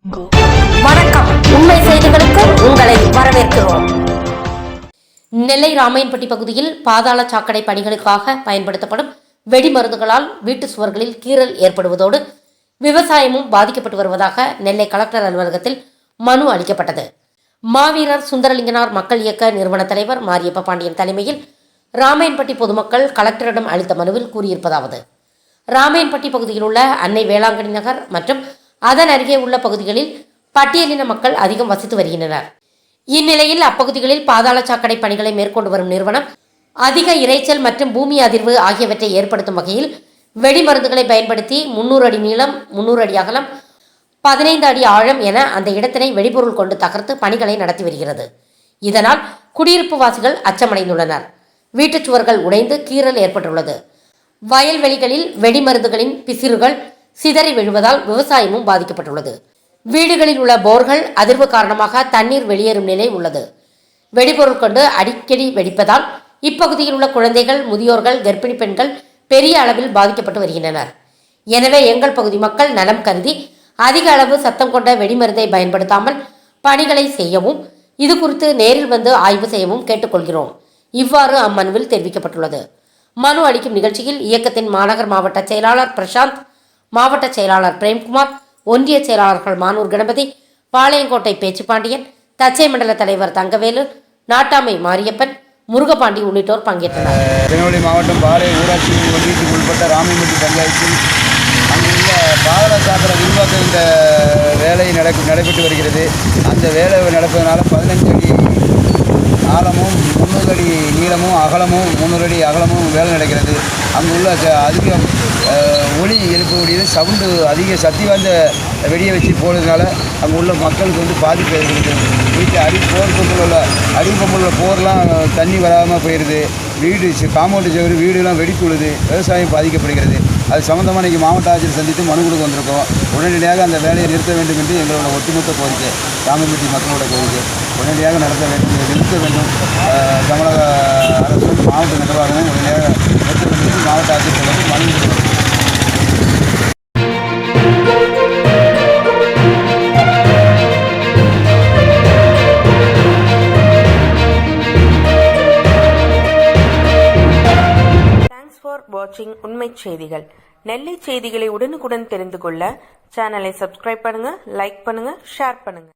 வணக்கம். உண்மை செய்திகளுக்கு உங்களை வரவேற்கிறோம். நெல்லை ராமையன்பட்டி பகுதியில் பாதாள சாக்கடை பணிகளுக்காக பயன்படுத்தப்படும் வெடிமருந்துகளால் வீட்டு சுவர்களில் கீறல் ஏற்படுவதோடு விவசாயமும் பாதிக்கப்பட்டு வருவதாக நெல்லை கலெக்டர் அலுவலகத்தில் மனு அளிக்கப்பட்டது. மாவீரர் சுந்தரலிங்கனார் மக்கள் இயக்க நிறுவன தலைவர் மாரியப்ப பாண்டியன் தலைமையில் ராமையன்பட்டி பொதுமக்கள் கலெக்டரிடம் அளித்த மனுவில் கூறியிருப்பதாவது: ராமையன்பட்டி பகுதியில் உள்ள அன்னை வேளாங்கண்ணி நகர் மற்றும் அதன் அருகே உள்ள பகுதிகளில் பட்டியலின மக்கள் அதிகம் வசித்து வருகின்றனர். இந்நிலையில் அப்பகுதிகளில் பாதாள சாக்கடை பணிகளை மேற்கொண்டு வரும் நிறுவனம் அதிக இரைச்சல் மற்றும் பூமி அதிர்வு ஆகியவற்றை ஏற்படுத்தும் வகையில் வெடிமருந்துகளை பயன்படுத்தி 300 அடி நீளம், 300 அடி அகலம், 15 அடி ஆழம் என அந்த இடத்தினை வெடிபொருள் கொண்டு தகர்த்து பணிகளை நடத்தி வருகிறது. இதனால் குடியிருப்பு வாசிகள் அச்சமடைந்துள்ளனர். வீட்டுச் சுவர்கள் உடைந்து கீறல் ஏற்பட்டுள்ளது. வயல்வெளிகளில் வெடிமருந்துகளின் பிசிறுகள் சிதறி விழுவதால் விவசாயமும் பாதிக்கப்பட்டுள்ளது. வீடுகளில் உள்ள போர்கள் அதிர்வு காரணமாக தண்ணீர் வெளியேறும் நிலை உள்ளது. வெடிபொருள் கொண்டு அடிக்கடி வெடிப்பதால் இப்பகுதியில் உள்ள குழந்தைகள், முதியோர்கள், கர்ப்பிணி பெண்கள் பெரிய அளவில் பாதிக்கப்பட்டு வருகின்றனர். எனவே எங்கள் பகுதி மக்கள் நலம் கருதி அதிக அளவு சத்தம் கொண்ட வெடிமருந்தை பயன்படுத்தாமல் பணிகளை செய்யவும், இது குறித்து நேரில் வந்து ஆய்வு செய்யவும் கேட்டுக்கொள்கிறோம். இவ்வாறு அம்மனுவில் தெரிவிக்கப்பட்டுள்ளது. மனு அளிக்கும் நிகழ்ச்சியில் இயக்கத்தின் மாநகர் மாவட்ட செயலாளர் பிரசாந்த், மாவட்ட செயலாளர் பிரேம்குமார், ஒன்றிய செயலாளர்கள் மானூர் கணபதி, பாளையங்கோட்டை பேச்சுப்பாண்டியன், தச்சை மண்டல தலைவர் தங்கவேலு, நாட்டாமை மாரியப்பன், முருகபாண்டி உள்ளிட்டோர் பங்கேற்றனர். திருநெல்வேலி மாவட்டம் பாளைய ஊராட்சி ஒன்றியத்துக்கு உட்பட்ட ராமையன்பட்டி பஞ்சாயத்தில் அங்குள்ள பாதாள சாக்கடை விரிவாக்க இந்த வேலை நடைபெற்று வருகிறது. அந்த வேலை நடப்பதனால 15 அடி ஆழமும் 300 அடி நீளமும் அகலமும் 300 அடி அகலமும் வேலை நடக்கிறது. அங்குள்ள அதிக ஒளி எழுப்பக்கூடியது, சவுண்டு அதிக சக்தி வாய்ந்த வெடியை வச்சு போடுறதுனால அங்கே உள்ள மக்களுக்கு பாதிப்பு ஏற்படுது. வீட்டு அடிப்பொம்புள்ள போர்லாம் தண்ணி வராமல் போயிடுது. வீடு காம்பவுண்டு சுவர் வீடுலாம் வெடிக்குழுது. விவசாயம் பாதிக்கப்படுகிறது. அது சம்மந்தமாக இன்றைக்கி மாவட்ட ஆட்சியர் சந்தித்து மனு கொடுக்க வந்திருக்கோம். உடனடியாக அந்த வேலையை நிறுத்த வேண்டும் என்று எங்களோட ஒட்டுமொத்த கோரிக்கை, ராமையன்பட்டி மக்களோட கோரிக்கை. உடனடியாக நிறுத்த வேண்டும். தமிழக அரசும் மாவட்ட நிர்வாகமும் உடனடியாக நிறுத்த வேண்டும் என்று மாவட்ட ஆட்சியர் வந்து மனு கொடுக்கிறோம். ஃபார் வாட்சிங் உண்மை செய்திகள். நெல்லை செய்திகளை உடனுக்குடன் தெரிந்து கொள்ள சேனலை சப்ஸ்கிரைப் பண்ணுங்க, லைக் பண்ணுங்க, ஷேர் பண்ணுங்க.